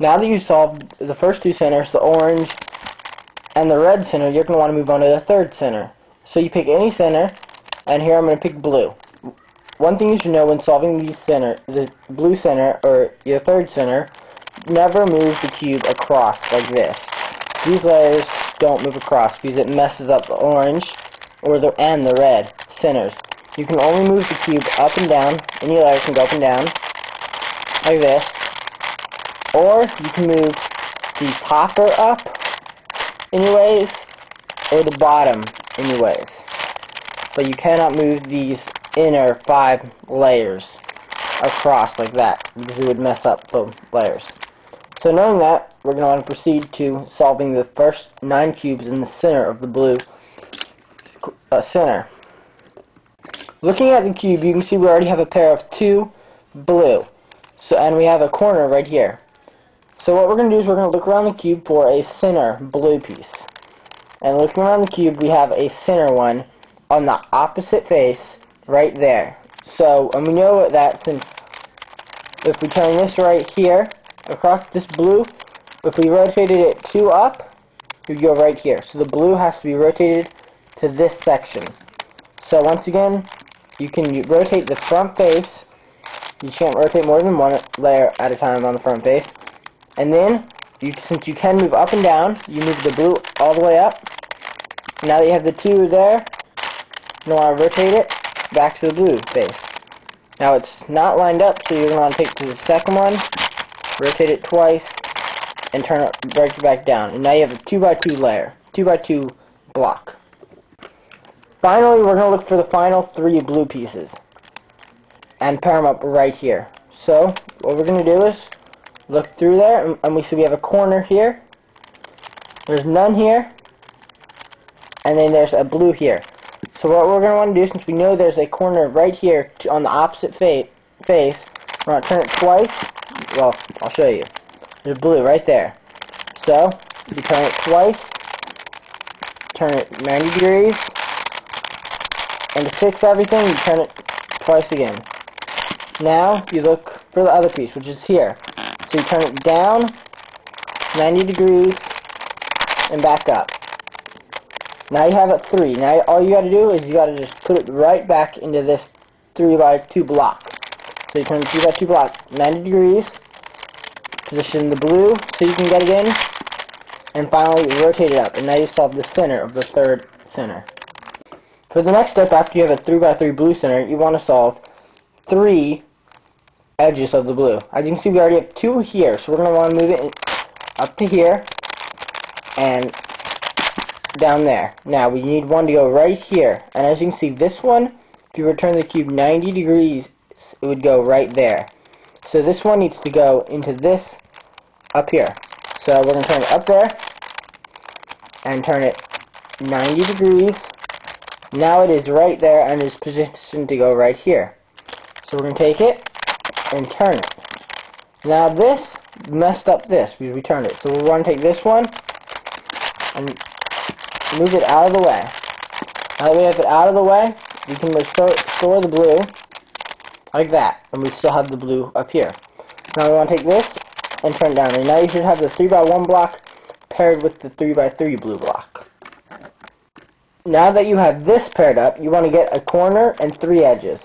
Now that you've solved the first two centers, the orange and the red center, you're going to want to move on to the third center. So you pick any center, and here I'm going to pick blue. One thing you should know when solving these the blue center or your third center, never move the cube across like this. These layers don't move across because it messes up the orange and the red centers. You can only move the cube up and down. Any layer can go up and down like this, or you can move the topper up anyways, or the bottom anyways. But you cannot move these inner 5 layers across like that because it would mess up the layers. So knowing that, we're going to want to proceed to solving the first 9 cubes in the center of the blue center. Looking at the cube, you can see we already have a pair of 2 blue. And we have a corner right here. So what we're going to do is we're going to look around the cube for a center blue piece. And looking around the cube, we have a center one on the opposite face right there. So, and we know that since if we turn this right here across this blue, if we rotated it 2 up, it would go right here. So the blue has to be rotated to this section. So once again, you can rotate the front face. You can't rotate more than 1 layer at a time on the front face. And then, since you can move up and down, you move the blue all the way up. Now that you have the 2 there, you want to rotate it back to the blue face. Now it's not lined up, so you're going to want to take to the second one, rotate it twice, and turn it right back down. And now you have a 2x2 layer, 2x2 block. Finally, we're going to look for the final 3 blue pieces and pair them up right here. So what we're going to do is look through there, and we see we have a corner here. There's none here, and then there's a blue here. So what we're going to want to do, since we know there's a corner right here on the opposite face, we're going to turn it twice. Well, I'll show you. There's blue right there. So you turn it twice, turn it 90 degrees, and to fix everything, you turn it twice again. Now you look for the other piece, which is here. So you turn it down 90 degrees and back up. Now you have it 3. Now all you got to do is you got to just put it right back into this 3x2 block. So you turn the 3x2 block 90 degrees, position the blue so you can get it in, and finally rotate it up. And now you solve the center of the third center. For the next step, after you have a 3x3 blue center, you want to solve 3 edges of the blue. As you can see, we already have 2 here, so we're going to want to move it up to here and down there. Now we need one to go right here, and as you can see, this one, if you return the cube 90 degrees, it would go right there. So this one needs to go into this up here. So we're going to turn it up there and turn it 90 degrees. Now it is right there and is positioned to go right here. So we're going to take it and turn it. Now this messed up this. We returned it. So we want to take this one and move it out of the way. Now that we have it out of the way, we can restore the blue like that, and we still have the blue up here. Now we want to take this and turn it down, and now you should have the 3x1 block paired with the 3x3 blue block. Now that you have this paired up, you want to get a corner and 3 edges.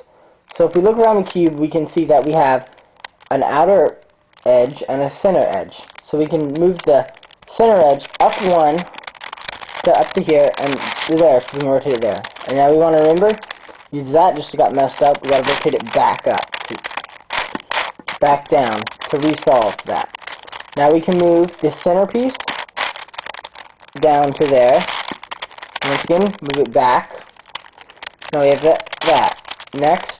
So if we look around the cube, we can see that we have an outer edge and a center edge. So we can move the center edge up 1 to up to here and to there, so we can rotate it there. And now we want to remember, use that just got messed up. We got to rotate it back up, back down to resolve that. Now we can move the center piece down to there. Once again, move it back. Now we have that. Next,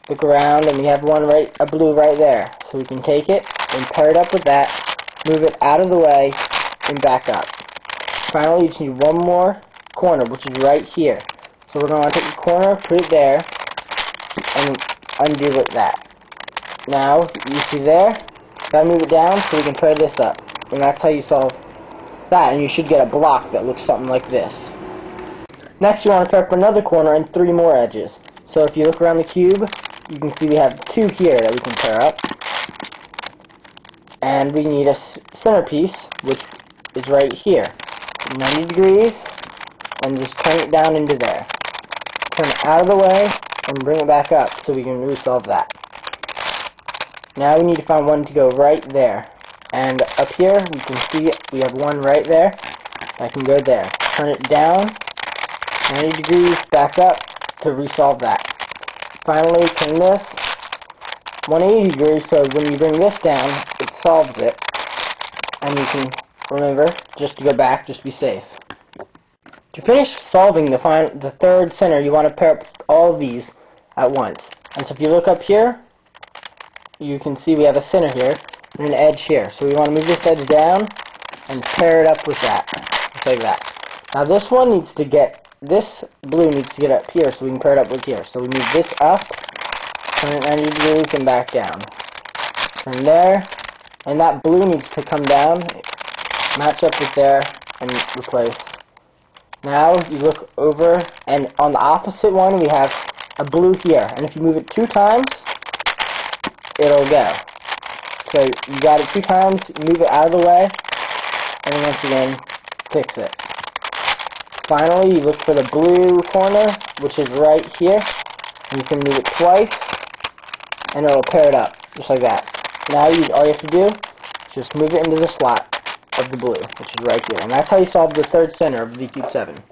look around, and we have a blue right there. So we can take it and pair it up with that, move it out of the way, and back up. Finally, you just need one more corner, which is right here. So we're going to take the corner, put it there, and undo with that. Now, you see there, got to move it down so we can pair this up. And that's how you solve that, and you should get a block that looks something like this. Next, you want to pair up another corner and 3 more edges. So if you look around the cube, you can see we have 2 here that we can pair up. And we need a centerpiece, which is right here. 90 degrees, and just turn it down into there. Turn it out of the way, and bring it back up so we can resolve that. Now we need to find one to go right there. And up here, you can see we have one right there. I can go there. Turn it down, 90 degrees, back up to resolve that. Finally, turn this 180 degrees, so when you bring this down, it solves it. And you can remember, just to go back, just be safe. To finish solving the third center, you want to pair up all of these at once. And so if you look up here, you can see we have a center here and an edge here. So we want to move this edge down and pair it up with that, just like that. Now this blue needs to get up here, so we can pair it up with here. So we move this up, turn it 90 degrees, and back down. Turn there, and that blue needs to come down, match up with there, and replace. Now you look over, and on the opposite one we have a blue here, and if you move it 2 times, it'll go. So you got it 2 times, move it out of the way, and then once again, fix it. Finally, you look for the blue corner, which is right here, and you can move it twice, and it'll pair it up, just like that. Now all you have to do is just move it into the slot of the blue, which is right here. And that's how you solve the third center of VCube 7.